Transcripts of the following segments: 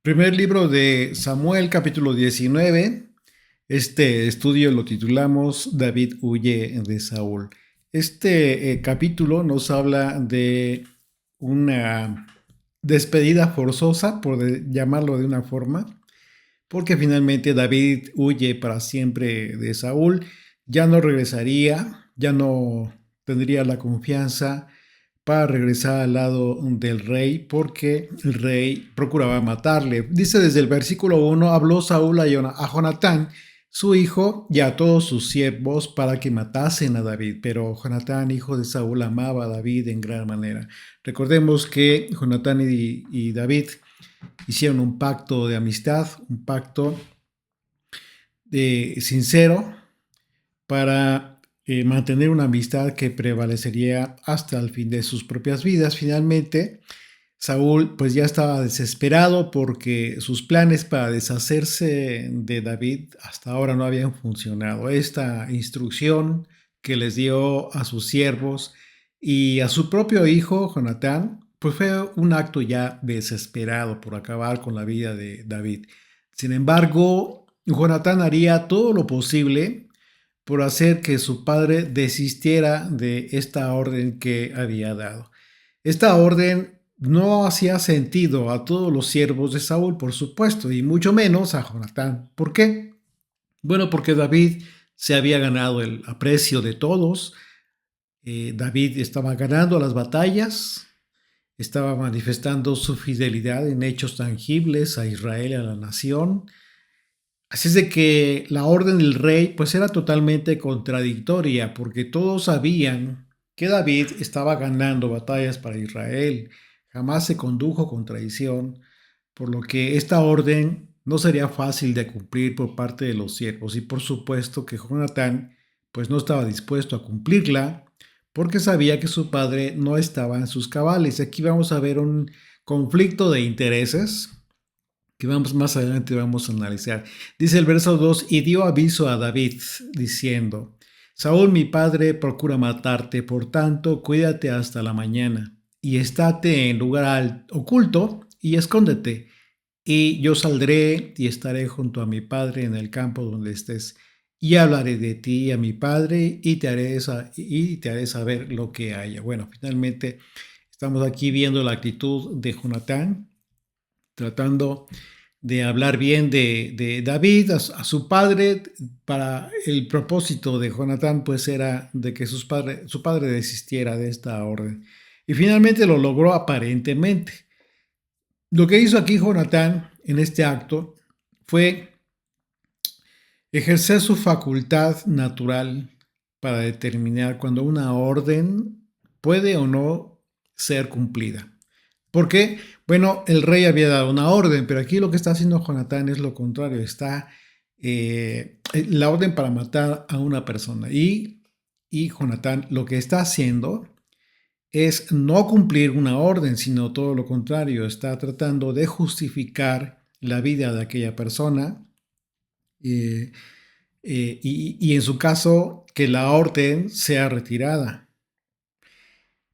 Primer libro de Samuel, capítulo 19. Este estudio lo titulamos David huye de Saúl. Este capítulo nos habla de una despedida forzosa, llamarlo de una forma, porque finalmente David huye para siempre de Saúl, ya no regresaría, ya no tendría la confianza para regresar al lado del rey, porque el rey procuraba matarle. Dice desde el versículo 1, habló Saúl a Jonatán, su hijo, y a todos sus siervos para que matasen a David. Pero Jonatán, hijo de Saúl, amaba a David en gran manera. Recordemos que Jonatán y David hicieron un pacto de amistad, un pacto sincero para mantener una amistad que prevalecería hasta el fin de sus propias vidas. Finalmente, Saúl pues ya estaba desesperado porque sus planes para deshacerse de David hasta ahora no habían funcionado. Esta instrucción que les dio a sus siervos y a su propio hijo, Jonatán, pues fue un acto ya desesperado por acabar con la vida de David. Sin embargo, Jonatán haría todo lo posible por hacer que su padre desistiera de esta orden que había dado. Esta orden no hacía sentido a todos los siervos de Saúl, por supuesto, y mucho menos a Jonatán. ¿Por qué? Bueno, porque David se había ganado el aprecio de todos. David estaba ganando las batallas, estaba manifestando su fidelidad en hechos tangibles a Israel y a la nación. Así es de que la orden del rey pues era totalmente contradictoria porque todos sabían que David estaba ganando batallas para Israel, jamás se condujo con traición, por lo que esta orden no sería fácil de cumplir por parte de los siervos y por supuesto que Jonatán pues no estaba dispuesto a cumplirla porque sabía que su padre no estaba en sus cabales. Aquí vamos a ver un conflicto de intereses que vamos más adelante vamos a analizar. Dice el verso 2, y dio aviso a David diciendo, Saúl mi padre procura matarte, por tanto cuídate hasta la mañana y estate en lugar oculto y escóndete, y yo saldré y estaré junto a mi padre en el campo donde estés, y hablaré de ti a mi padre y te haré saber lo que haya. Bueno, finalmente estamos aquí viendo la actitud de Jonatán, tratando de hablar bien de David a su padre. Para el propósito de Jonatán pues era de que su padre desistiera de esta orden, y finalmente lo logró aparentemente. Lo que hizo aquí Jonatán en este acto fue ejercer su facultad natural para determinar cuando una orden puede o no ser cumplida. ¿Por qué? Bueno, el rey había dado una orden, pero aquí lo que está haciendo Jonatán es lo contrario. Está la orden para matar a una persona. Y Jonatán lo que está haciendo es no cumplir una orden, sino todo lo contrario. Está tratando de justificar la vida de aquella persona. eh, y en su caso, que la orden sea retirada.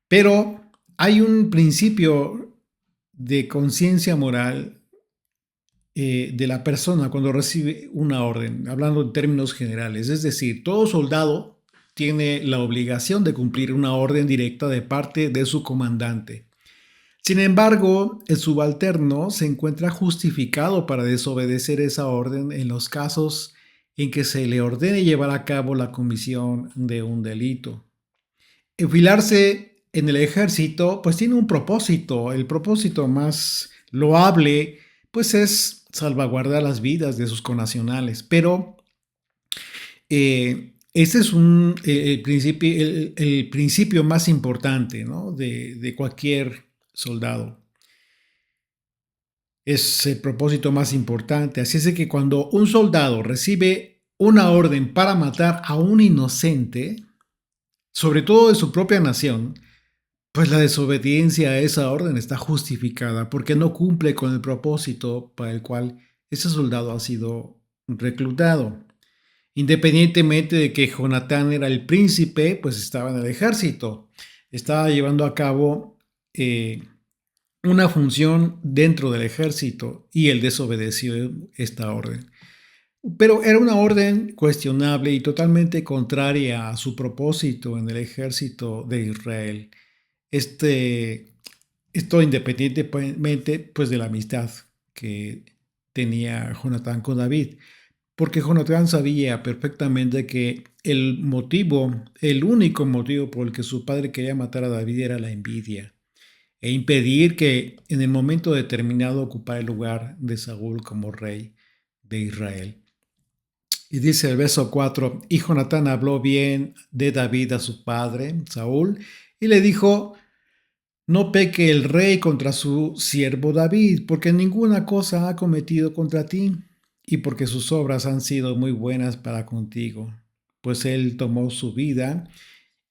Pero hay un principio de conciencia moral de la persona cuando recibe una orden, hablando en términos generales. Es decir, todo soldado tiene la obligación de cumplir una orden directa de parte de su comandante. Sin embargo, el subalterno se encuentra justificado para desobedecer esa orden en los casos en que se le ordene llevar a cabo la comisión de un delito. Enfilarse en el ejército pues tiene un propósito. El propósito más loable pues es salvaguardar las vidas de sus connacionales, pero este es el principio más importante, ¿no? de cualquier soldado. Es el propósito más importante. Así es de que cuando un soldado recibe una orden para matar a un inocente, sobre todo de su propia nación, pues la desobediencia a esa orden está justificada porque no cumple con el propósito para el cual ese soldado ha sido reclutado. Independientemente de que Jonatán era el príncipe, pues estaba en el ejército. Estaba llevando a cabo una función dentro del ejército y él desobedeció esta orden. Pero era una orden cuestionable y totalmente contraria a su propósito en el ejército de Israel. Este, Esto independientemente pues, de la amistad que tenía Jonatán con David, porque Jonatán sabía perfectamente que el único motivo por el que su padre quería matar a David era la envidia e impedir que en el momento determinado ocupara el lugar de Saúl como rey de Israel. Y dice el verso 4, y Jonatán habló bien de David a su padre, Saúl, y le dijo, no peque el rey contra su siervo David, porque ninguna cosa ha cometido contra ti, y porque sus obras han sido muy buenas para contigo. Pues él tomó su vida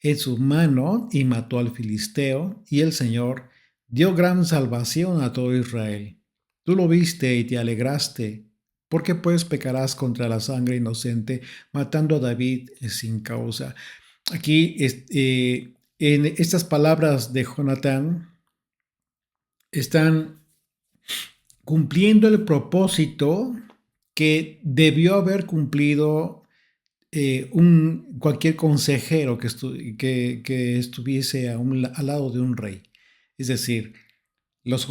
en su mano y mató al filisteo, y el Señor dio gran salvación a todo Israel. Tú lo viste y te alegraste. ¿Por qué pues pecarás contra la sangre inocente, matando a David sin causa? Aquí, en estas palabras de Jonatán, están cumpliendo el propósito que debió haber cumplido cualquier consejero que estuviese al lado de un rey. Es decir, los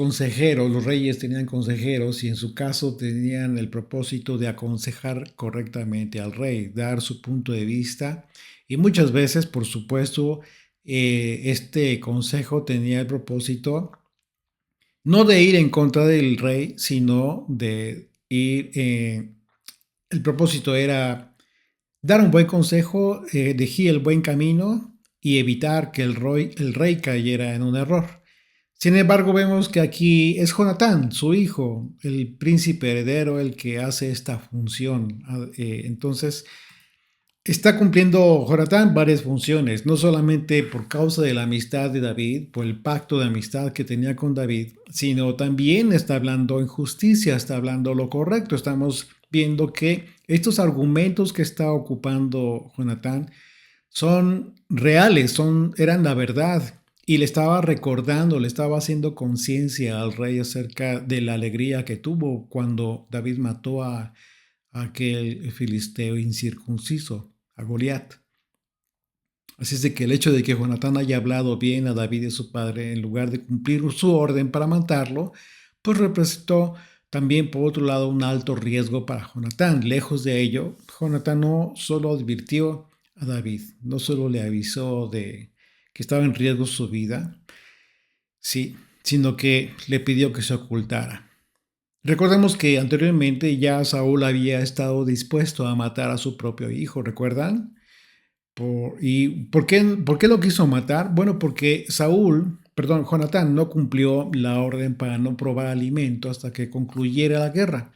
reyes tenían consejeros y en su caso tenían el propósito de aconsejar correctamente al rey, dar su punto de vista y muchas veces, por supuesto, este consejo tenía el propósito no de ir en contra del rey, sino de ir, el propósito era dar un buen consejo, elegir el buen camino y evitar que el rey cayera en un error. Sin embargo, vemos que aquí es Jonatán, su hijo, el príncipe heredero, el que hace esta función. Entonces, está cumpliendo Jonatán varias funciones, no solamente por causa de la amistad de David, por el pacto de amistad que tenía con David, sino también está hablando en justicia, está hablando lo correcto. Estamos viendo que estos argumentos que está ocupando Jonatán son reales, eran la verdad. Y le estaba recordando, le estaba haciendo conciencia al rey acerca de la alegría que tuvo cuando David mató a aquel filisteo incircunciso, a Goliat. Así es de que el hecho de que Jonatán haya hablado bien a David y a su padre en lugar de cumplir su orden para matarlo, pues representó también por otro lado un alto riesgo para Jonatán. Lejos de ello, Jonatán no solo advirtió a David, no solo le avisó de que estaba en riesgo su vida, sí, sino que le pidió que se ocultara. Recordemos que anteriormente ya Saúl había estado dispuesto a matar a su propio hijo, ¿recuerdan? ¿Y por qué lo quiso matar? Bueno, porque Jonatán no cumplió la orden para no probar alimento hasta que concluyera la guerra.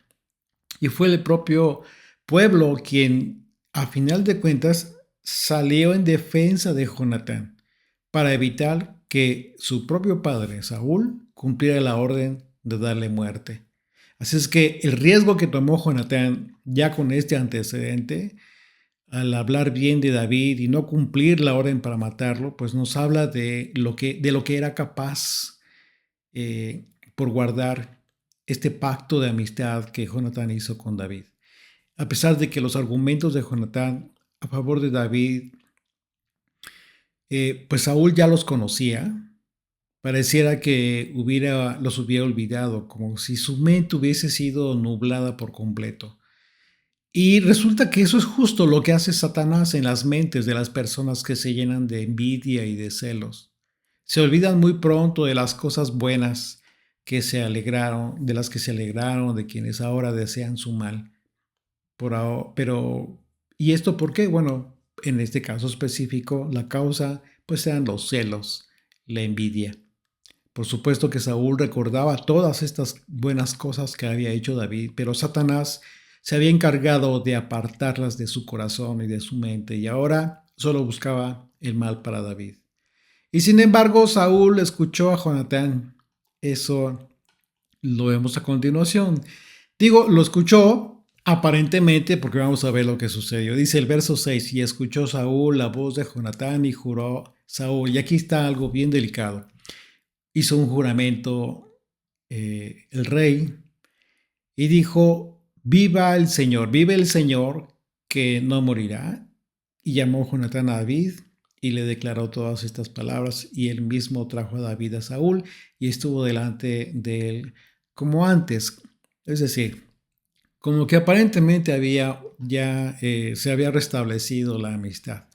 Y fue el propio pueblo quien, a final de cuentas, salió en defensa de Jonatán para evitar que su propio padre, Saúl, cumpliera la orden de darle muerte. Así es que el riesgo que tomó Jonatán ya con este antecedente, al hablar bien de David y no cumplir la orden para matarlo, pues nos habla de lo que era capaz por guardar este pacto de amistad que Jonatán hizo con David. A pesar de que los argumentos de Jonatán a favor de David, pues Saúl ya los conocía, pareciera que los hubiera olvidado, como si su mente hubiese sido nublada por completo. Y resulta que eso es justo lo que hace Satanás en las mentes de las personas que se llenan de envidia y de celos. Se olvidan muy pronto de las cosas buenas de las que se alegraron, de quienes ahora desean su mal. ¿Y esto por qué? Bueno, en este caso específico, la causa pues eran los celos, la envidia. Por supuesto que Saúl recordaba todas estas buenas cosas que había hecho David, pero Satanás se había encargado de apartarlas de su corazón y de su mente, y ahora solo buscaba el mal para David. Y sin embargo, Saúl escuchó a Jonatán. Eso lo vemos a continuación. Digo, lo escuchó aparentemente porque vamos a ver lo que sucedió. Dice el verso 6, y escuchó Saúl la voz de Jonatán y juró Saúl. Y aquí está algo bien delicado. Hizo un juramento el rey, y dijo: vive el Señor, que no morirá. Y llamó Jonatán a David y le declaró todas estas palabras, y él mismo trajo a David a Saúl y estuvo delante de él como antes. Es decir, como que aparentemente se había restablecido la amistad.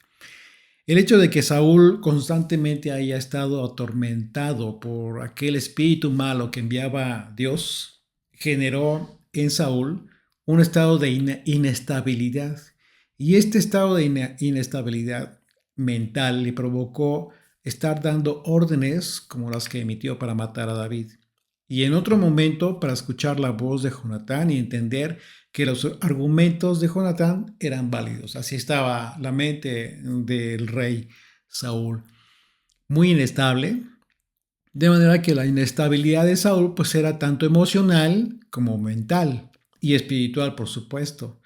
El hecho de que Saúl constantemente haya estado atormentado por aquel espíritu malo que enviaba Dios generó en Saúl un estado de inestabilidad. Y este estado de inestabilidad mental le provocó estar dando órdenes como las que emitió para matar a David. Y en otro momento para escuchar la voz de Jonatán y entender que los argumentos de Jonatán eran válidos. Así estaba la mente del rey Saúl, muy inestable, de manera que la inestabilidad de Saúl pues era tanto emocional como mental y espiritual, por supuesto.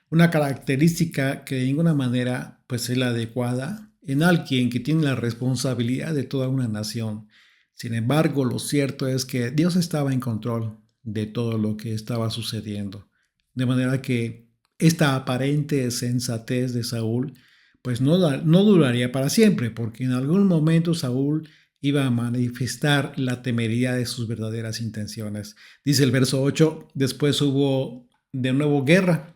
Una característica que de ninguna manera pues es la adecuada en alguien que tiene la responsabilidad de toda una nación. Sin embargo, lo cierto es que Dios estaba en control de todo lo que estaba sucediendo. De manera que esta aparente sensatez de Saúl pues no duraría para siempre, porque en algún momento Saúl iba a manifestar la temeridad de sus verdaderas intenciones. Dice el verso 8, después hubo de nuevo guerra,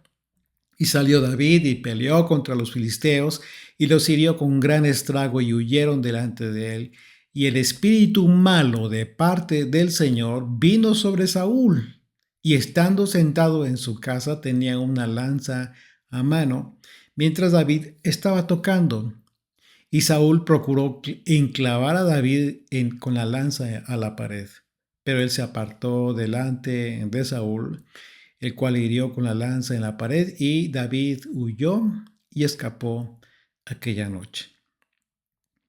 y salió David y peleó contra los filisteos y los hirió con gran estrago y huyeron delante de él. Y el espíritu malo de parte del Señor vino sobre Saúl, y estando sentado en su casa tenía una lanza a mano, mientras David estaba tocando. Y Saúl procuró enclavar a David con la lanza a la pared, pero él se apartó delante de Saúl, el cual hirió con la lanza en la pared, y David huyó y escapó aquella noche.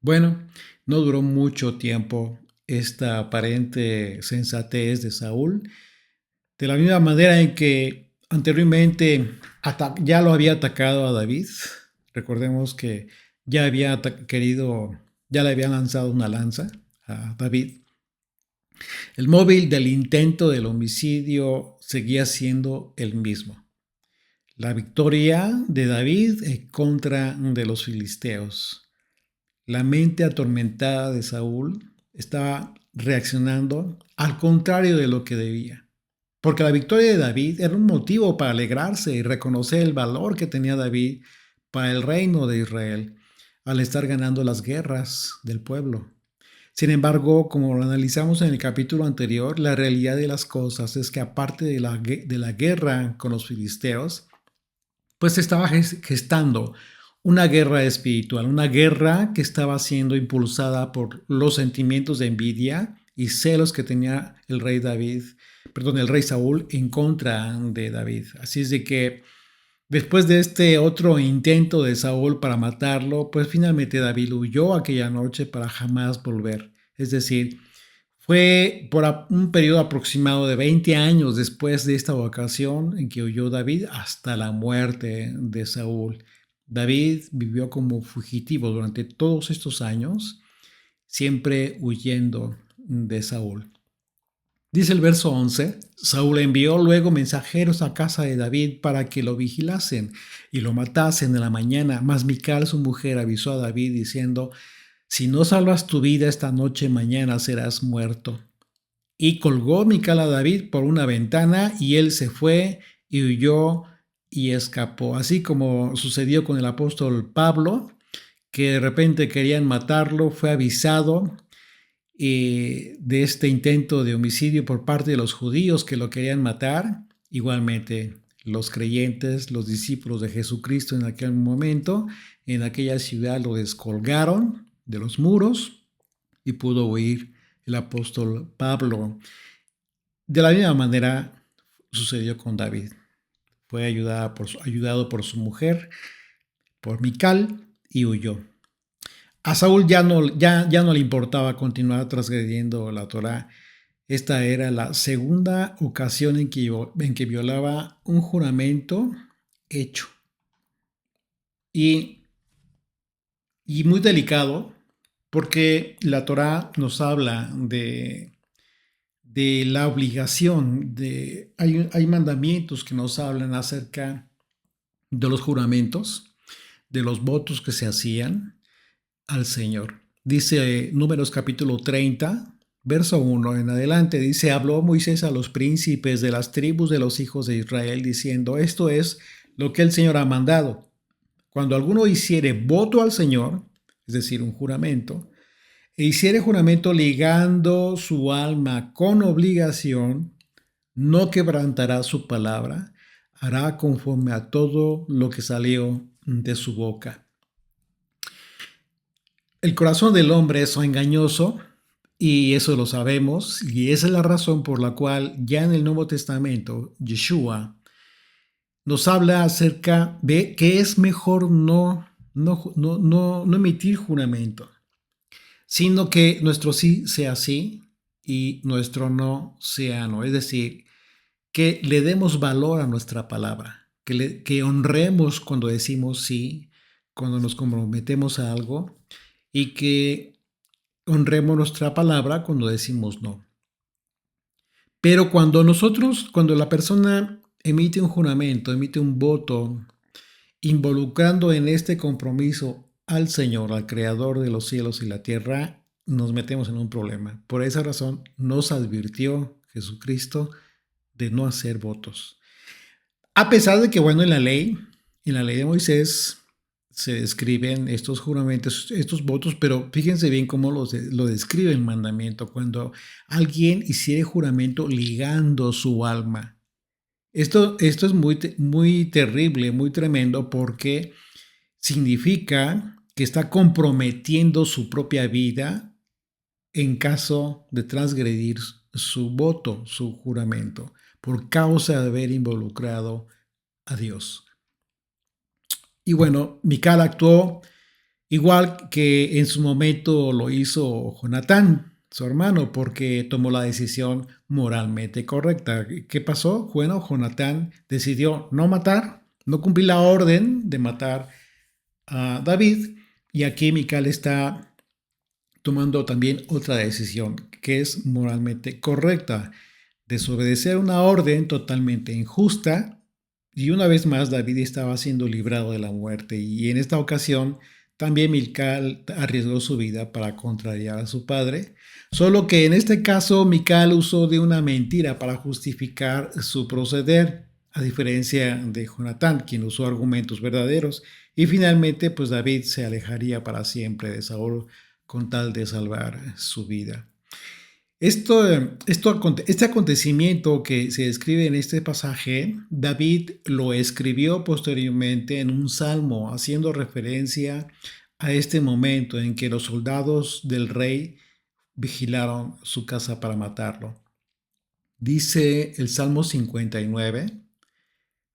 Bueno, no duró mucho tiempo esta aparente sensatez de Saúl, de la misma manera en que anteriormente ya lo había atacado a David. Recordemos que ya había ya le habían lanzado una lanza a David. El móvil del intento del homicidio seguía siendo el mismo: la victoria de David en contra de los filisteos. La mente atormentada de Saúl estaba reaccionando al contrario de lo que debía, porque la victoria de David era un motivo para alegrarse y reconocer el valor que tenía David para el reino de Israel al estar ganando las guerras del pueblo. Sin embargo, como lo analizamos en el capítulo anterior, la realidad de las cosas es que aparte de la guerra con los filisteos, pues se estaba gestando una guerra espiritual, una guerra que estaba siendo impulsada por los sentimientos de envidia y celos que tenía el rey Saúl en contra de David. Así es de que después de este otro intento de Saúl para matarlo, pues finalmente David huyó aquella noche para jamás volver. Es decir, fue por un periodo aproximado de 20 años después de esta ocasión en que huyó David hasta la muerte de Saúl. David vivió como fugitivo durante todos estos años, siempre huyendo de Saúl. Dice el verso 11, Saúl envió luego mensajeros a casa de David para que lo vigilasen y lo matasen en la mañana, mas Mical, su mujer, avisó a David diciendo: si no salvas tu vida esta noche, mañana serás muerto. Y colgó Mical a David por una ventana, y él se fue y huyó y escapó. Así como sucedió con el apóstol Pablo, que de repente querían matarlo, fue avisado de este intento de homicidio por parte de los judíos que lo querían matar. Igualmente, los creyentes, los discípulos de Jesucristo en aquel momento, en aquella ciudad lo descolgaron de los muros y pudo huir el apóstol Pablo. De la misma manera sucedió con David. Fue ayudado por su mujer, por Mical, y huyó. A Saúl ya no le importaba continuar transgrediendo la Torá. Esta era la segunda ocasión en que violaba un juramento hecho. Y, y muy delicado, porque la Torá nos habla de la obligación de, hay mandamientos que nos hablan acerca de los juramentos, de los votos que se hacían al Señor. Dice Números capítulo 30, verso 1 en adelante, dice, habló Moisés a los príncipes de las tribus de los hijos de Israel, diciendo, esto es lo que el Señor ha mandado. Cuando alguno hiciere voto al Señor, es decir, un juramento, e hiciere juramento ligando su alma con obligación, no quebrantará su palabra, hará conforme a todo lo que salió de su boca. El corazón del hombre es engañoso y eso lo sabemos, y esa es la razón por la cual ya en el Nuevo Testamento Yeshua nos habla acerca de que es mejor no emitir juramento, sino que nuestro sí sea sí y nuestro no sea no. Es decir, que le demos valor a nuestra palabra, que honremos cuando decimos sí, cuando nos comprometemos a algo, y que honremos nuestra palabra cuando decimos no. Pero cuando la persona emite un juramento, emite un voto, involucrando en este compromiso al Señor, al Creador de los cielos y la tierra, nos metemos en un problema. Por esa razón nos advirtió Jesucristo de no hacer votos. A pesar de que, bueno, en la ley de Moisés se describen estos juramentos, estos votos, pero fíjense bien cómo lo describe el mandamiento. Cuando alguien hiciere juramento ligando su alma. Esto es muy terrible, muy tremendo, porque significa que está comprometiendo su propia vida en caso de transgredir su voto, su juramento, por causa de haber involucrado a Dios. Y bueno, Mical actuó igual que en su momento lo hizo Jonatán, su hermano, porque tomó la decisión moralmente correcta. ¿Qué pasó? Bueno, Jonatán decidió no matar, no cumplir la orden de matar a David, y aquí Mical está tomando también otra decisión que es moralmente correcta: desobedecer una orden totalmente injusta. Y una vez más David estaba siendo librado de la muerte, y en esta ocasión también Mical arriesgó su vida para contrariar a su padre, solo que en este caso Mical usó de una mentira para justificar su proceder, a diferencia de Jonatán, quien usó argumentos verdaderos, y finalmente pues David se alejaría para siempre de Saúl con tal de salvar su vida. Este acontecimiento que se describe en este pasaje, David lo escribió posteriormente en un salmo, haciendo referencia a este momento en que los soldados del rey vigilaron su casa para matarlo. Dice el Salmo 59.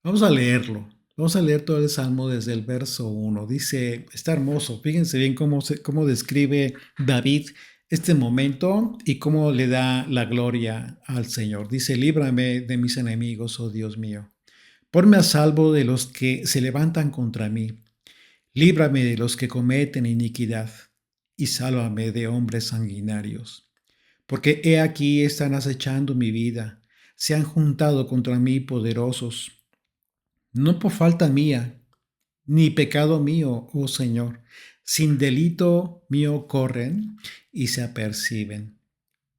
Vamos a leerlo. Vamos a leer todo el Salmo desde el verso 1. Dice, está hermoso. Fíjense bien cómo describe David este momento y cómo le da la gloria al Señor. Dice, líbrame de mis enemigos, oh Dios mío. Ponme a salvo de los que se levantan contra mí. Líbrame de los que cometen iniquidad y sálvame de hombres sanguinarios. Porque he aquí están acechando mi vida. Se han juntado contra mí poderosos. No por falta mía, ni pecado mío, oh Señor. Sin delito mío corren y se aperciben.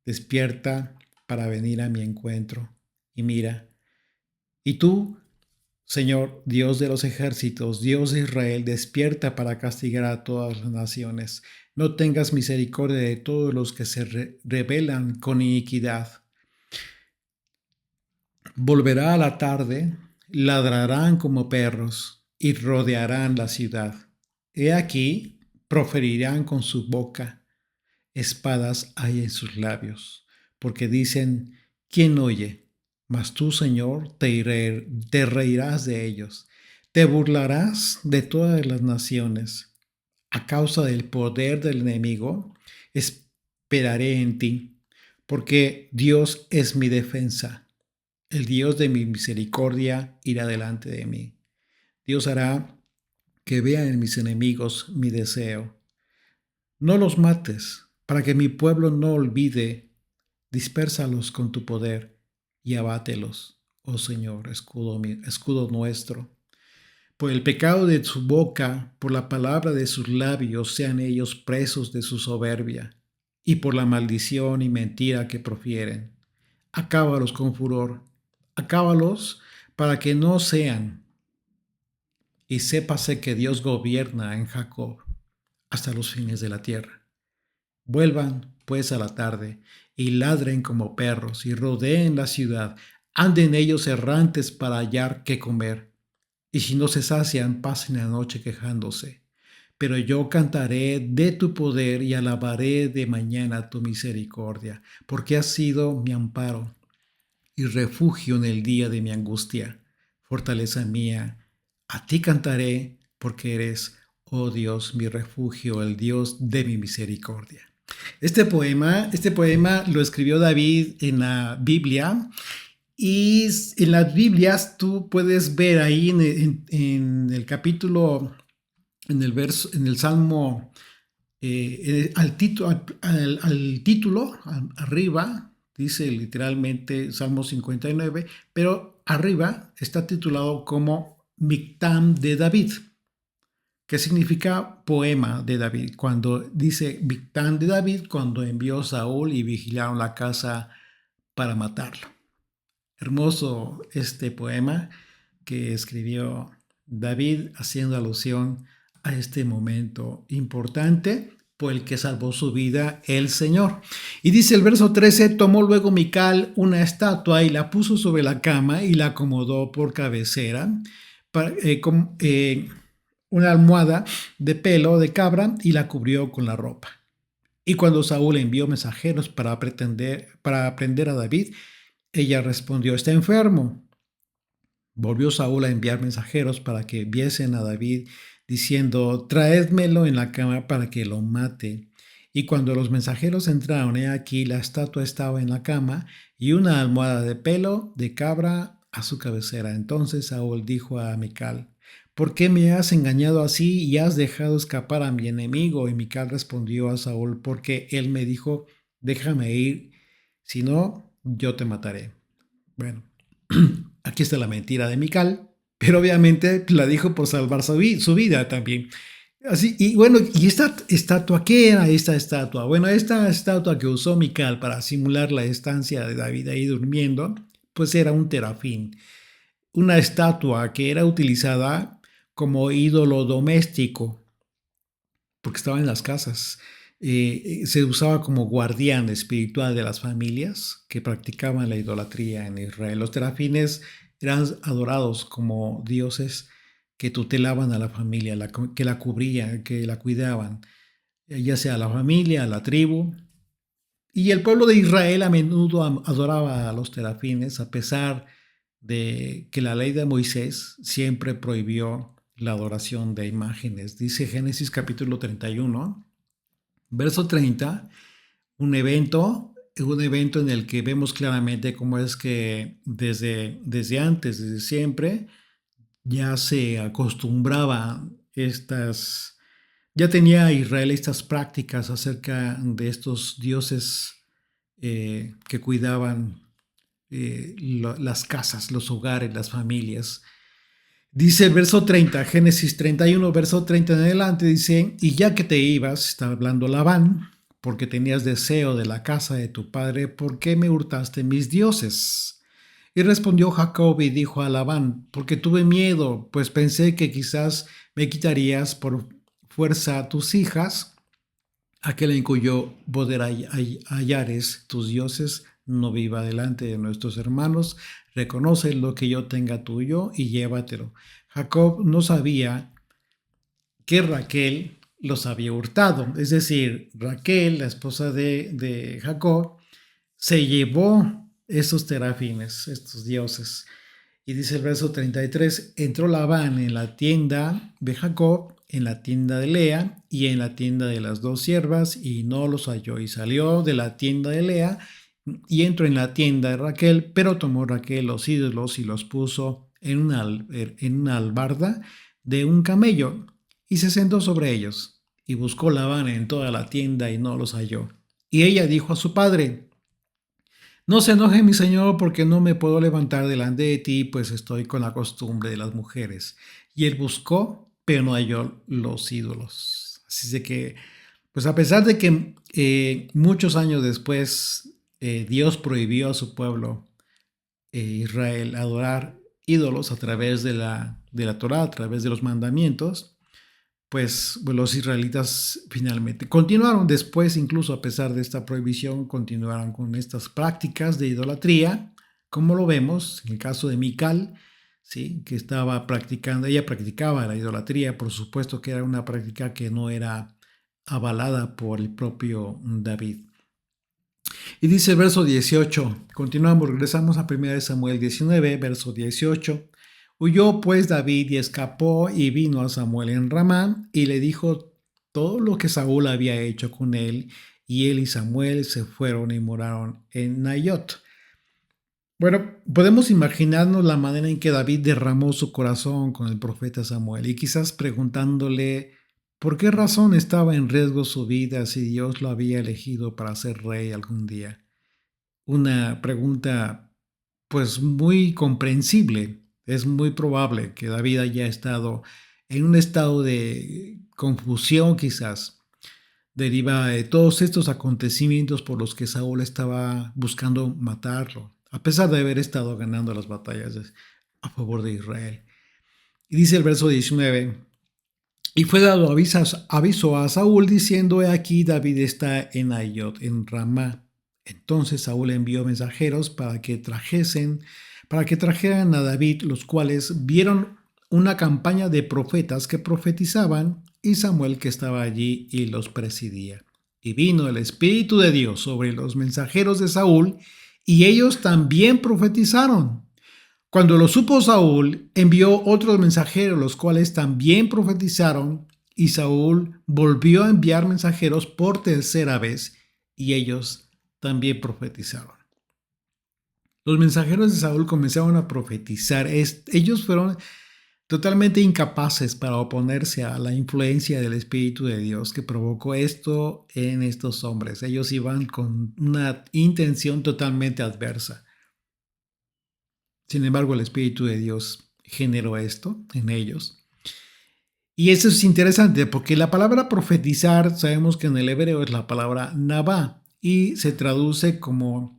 Despierta para venir a mi encuentro. Y mira, y tú, Señor, Dios de los ejércitos, Dios de Israel, despierta para castigar a todas las naciones. No tengas misericordia de todos los que se rebelan con iniquidad. Volverá a la tarde, ladrarán como perros y rodearán la ciudad. He aquí, proferirán con su boca, espadas hay en sus labios, porque dicen, ¿quién oye? Mas tú, Señor, te reirás de ellos, te burlarás de todas las naciones. A causa del poder del enemigo, esperaré en ti, porque Dios es mi defensa. El Dios de mi misericordia irá delante de mí. Dios hará que vean en mis enemigos mi deseo. No los mates, para que mi pueblo no olvide Dispérsalos con tu poder y abátelos, oh Señor, escudo nuestro. Por el pecado de su boca, por la palabra de sus labios, sean ellos presos de su soberbia, y por la maldición y mentira que profieren. Acábalos con furor, acábalos para que no sean, y sépase que Dios gobierna en Jacob hasta los fines de la tierra. Vuelvan pues a la tarde, y ladren como perros, y rodeen la ciudad, anden ellos errantes para hallar qué comer. Y si no se sacian, pasen la noche quejándose. Pero yo cantaré de tu poder y alabaré de mañana tu misericordia, porque has sido mi amparo y refugio en el día de mi angustia. Fortaleza mía, a ti cantaré, porque eres, oh Dios, mi refugio, el Dios de mi misericordia. Este poema lo escribió David en la Biblia. Y en las Biblias tú puedes ver ahí en el capítulo, en el verso, en el Salmo, al título, arriba, dice literalmente Salmo 59, pero arriba está titulado como Mictam de David, que significa poema de David. Cuando dice Mictam de David, cuando envió Saúl y vigilaron la casa para matarlo. Hermoso este poema que escribió David haciendo alusión a este momento importante por el que salvó su vida el Señor. Y dice el verso 13, tomó luego Mical una estatua y la puso sobre la cama y la acomodó por cabecera, una almohada de pelo de cabra y la cubrió con la ropa. Y cuando Saúl envió mensajeros para prender a David, ella respondió, está enfermo. Volvió Saúl a enviar mensajeros para que viesen a David, diciendo, traédmelo en la cama para que lo mate. Y cuando los mensajeros entraron, he aquí la estatua estaba en la cama y una almohada de pelo de cabra a su cabecera. Entonces Saúl dijo a Mical, ¿por qué me has engañado así y has dejado escapar a mi enemigo? Y Mical respondió a Saúl, porque él me dijo, déjame ir, si no, yo te mataré. Bueno, aquí está la mentira de Mical, pero obviamente la dijo por salvar su vida también. Así, y bueno, ¿y esta estatua qué era esta estatua? Bueno, esta estatua que usó Mical para simular la estancia de David ahí durmiendo, pues era un terafín, una estatua que era utilizada como ídolo doméstico, porque estaba en las casas. Se usaba como guardián espiritual de las familias que practicaban la idolatría en Israel. Los terafines eran adorados como dioses que tutelaban a la familia, que la cubrían, que la cuidaban, ya sea a la familia, a la tribu. Y el pueblo de Israel a menudo adoraba a los terafines, a pesar de que la ley de Moisés siempre prohibió la adoración de imágenes. Dice Génesis capítulo 31, verso 30, un evento en el que vemos claramente cómo es que desde antes, desde siempre, ya se acostumbraba ya tenía Israel estas prácticas acerca de estos dioses que cuidaban las casas, los hogares, las familias. Dice el verso 30, Génesis 31, verso 30 en adelante, dice, y ya que te ibas, está hablando Labán, porque tenías deseo de la casa de tu padre, ¿por qué me hurtaste mis dioses? Y respondió Jacob y dijo a Labán, porque tuve miedo, pues pensé que quizás me quitarías por fuerza a tus hijas, aquel en cuyo poder hallares tus dioses no viva delante de nuestros hermanos, reconoce lo que yo tenga tuyo y llévatelo. Jacob no sabía que Raquel los había hurtado, es decir, Raquel, la esposa de Jacob, se llevó esos terafines, estos dioses. Y dice el verso 33, entró Labán en la tienda de Jacob, en la tienda de Lea y en la tienda de las dos siervas y no los halló. Y salió de la tienda de Lea y entró en la tienda de Raquel, pero tomó Raquel los ídolos y los puso en una albarda de un camello y se sentó sobre ellos. Y buscó Labán en toda la tienda y no los halló. Y ella dijo a su padre, No se enoje mi señor porque no me puedo levantar delante de ti, pues estoy con la costumbre de las mujeres. Y él buscó, pero no halló los ídolos. Así de que, pues a pesar de que muchos años después Dios prohibió a su pueblo Israel adorar ídolos a través de la Torá, a través de los mandamientos, pues los israelitas finalmente continuaron después, incluso a pesar de esta prohibición, continuaron con estas prácticas de idolatría, como lo vemos en el caso de Mical, ¿sí? Que estaba practicando, ella practicaba la idolatría, por supuesto que era una práctica que no era avalada por el propio David. Y dice el verso 18, continuamos, regresamos a 1 Samuel 19, verso 18. Huyó pues David y escapó y vino a Samuel en Ramá y le dijo todo lo que Saúl había hecho con él, y él y Samuel se fueron y moraron en Nayot. Bueno, podemos imaginarnos la manera en que David derramó su corazón con el profeta Samuel y quizás preguntándole por qué razón estaba en riesgo su vida si Dios lo había elegido para ser rey algún día. Una pregunta pues muy comprensible. Es muy probable que David haya estado en un estado de confusión quizás, deriva de todos estos acontecimientos por los que Saúl estaba buscando matarlo, a pesar de haber estado ganando las batallas a favor de Israel. Y dice el verso 19, y fue dado aviso a Saúl diciendo, he aquí David está en Nayot, en Ramá. Entonces Saúl envió mensajeros para que trajeran a David, los cuales vieron una campaña de profetas que profetizaban y Samuel que estaba allí y los presidía. Y vino el Espíritu de Dios sobre los mensajeros de Saúl y ellos también profetizaron. Cuando lo supo Saúl, envió otros mensajeros, los cuales también profetizaron, y Saúl volvió a enviar mensajeros por tercera vez, y ellos también profetizaron. Los mensajeros de Saúl comenzaron a profetizar. Ellos fueron totalmente incapaces para oponerse a la influencia del Espíritu de Dios que provocó esto en estos hombres. Ellos iban con una intención totalmente adversa. Sin embargo, el Espíritu de Dios generó esto en ellos. Y eso es interesante porque la palabra profetizar, sabemos que en el hebreo es la palabra nabá y se traduce como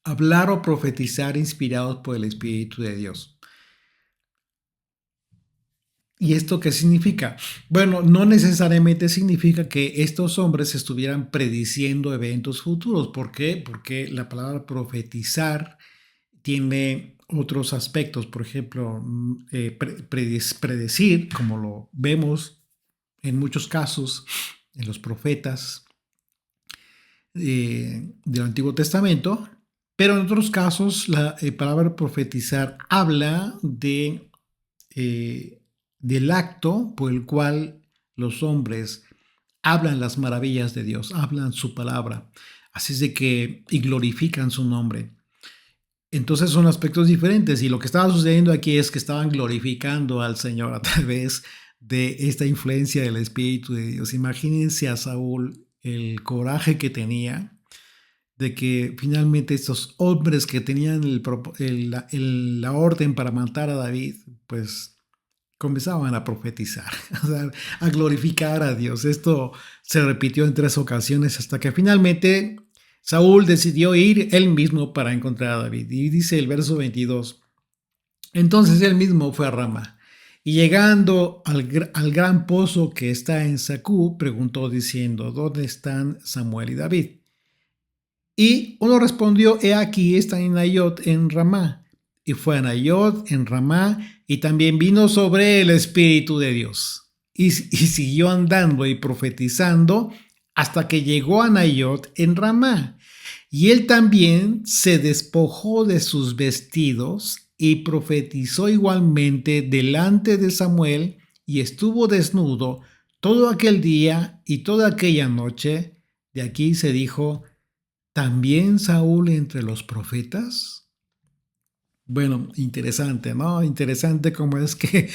hablar o profetizar inspirados por el Espíritu de Dios. ¿Y esto qué significa? Bueno, no necesariamente significa que estos hombres estuvieran prediciendo eventos futuros. ¿Por qué? Porque la palabra profetizar tiene otros aspectos, por ejemplo, predecir, como lo vemos en muchos casos en los profetas del Antiguo Testamento, pero en otros casos la palabra profetizar habla del acto por el cual los hombres hablan las maravillas de Dios, hablan su palabra, así es de que y glorifican su nombre. Entonces son aspectos diferentes y lo que estaba sucediendo aquí es que estaban glorificando al Señor a través de esta influencia del Espíritu de Dios. Imagínense a Saúl el coraje que tenía de que finalmente estos hombres que tenían la orden para matar a David, pues comenzaban a profetizar, o sea, a glorificar a Dios. Esto se repitió en 3 ocasiones hasta que finalmente Saúl decidió ir él mismo para encontrar a David. Y dice el verso 22, entonces él mismo fue a Ramá. Y llegando al gran pozo que está en Sacú, preguntó diciendo, ¿dónde están Samuel y David? Y uno respondió, he aquí, están en Nayot, en Ramá. Y fue a Nayot, en Ramá, y también vino sobre el Espíritu de Dios. Y siguió andando y profetizando hasta que llegó a Nayot, en Ramá. Y él también se despojó de sus vestidos y profetizó igualmente delante de Samuel y estuvo desnudo todo aquel día y toda aquella noche. De aquí se dijo, ¿también Saúl entre los profetas? Bueno, interesante, ¿no? Interesante cómo es que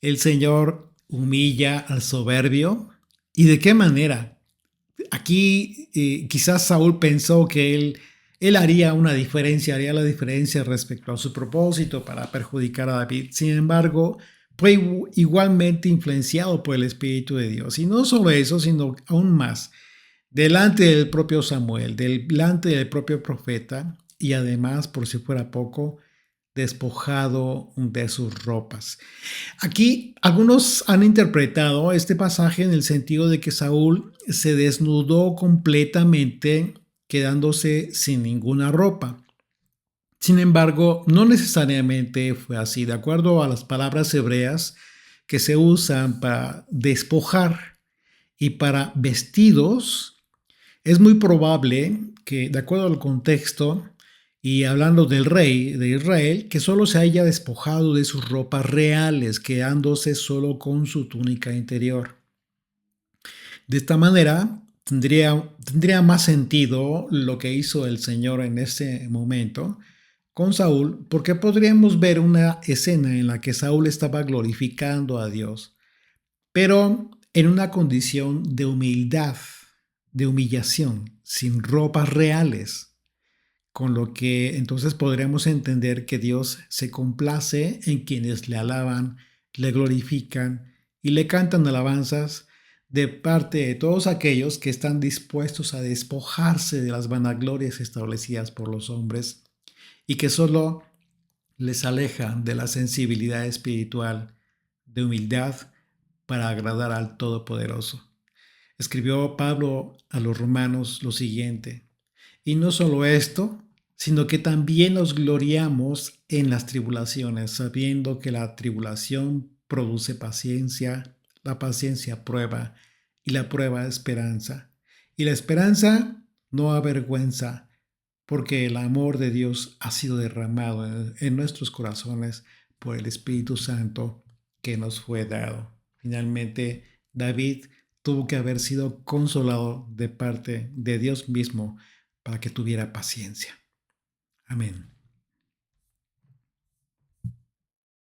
el Señor humilla al soberbio y de qué manera. Aquí quizás Saúl pensó que él Él haría la diferencia respecto a su propósito para perjudicar a David. Sin embargo, fue igualmente influenciado por el Espíritu de Dios. Y no solo eso, sino aún más, delante del propio Samuel, delante del propio profeta, y además, por si fuera poco, despojado de sus ropas. Aquí algunos han interpretado este pasaje en el sentido de que Saúl se desnudó completamente, quedándose sin ninguna ropa. Sin embargo, no necesariamente fue así. De acuerdo a las palabras hebreas que se usan para despojar y para vestidos, es muy probable que, de acuerdo al contexto, y hablando del rey de Israel, que solo se haya despojado de sus ropas reales, quedándose solo con su túnica interior. De esta manera, tendría más sentido lo que hizo el Señor en ese momento con Saúl, porque podríamos ver una escena en la que Saúl estaba glorificando a Dios, pero en una condición de humildad, de humillación, sin ropas reales, con lo que entonces podríamos entender que Dios se complace en quienes le alaban, le glorifican y le cantan alabanzas de parte de todos aquellos que están dispuestos a despojarse de las vanaglorias establecidas por los hombres y que solo les aleja de la sensibilidad espiritual de humildad para agradar al Todopoderoso. Escribió Pablo a los romanos lo siguiente: y no solo esto, sino que también nos gloriamos en las tribulaciones, sabiendo que la tribulación produce paciencia, la paciencia prueba, y la prueba esperanza. Y la esperanza no avergüenza, porque el amor de Dios ha sido derramado en nuestros corazones por el Espíritu Santo que nos fue dado. Finalmente, David tuvo que haber sido consolado de parte de Dios mismo para que tuviera paciencia. Amén.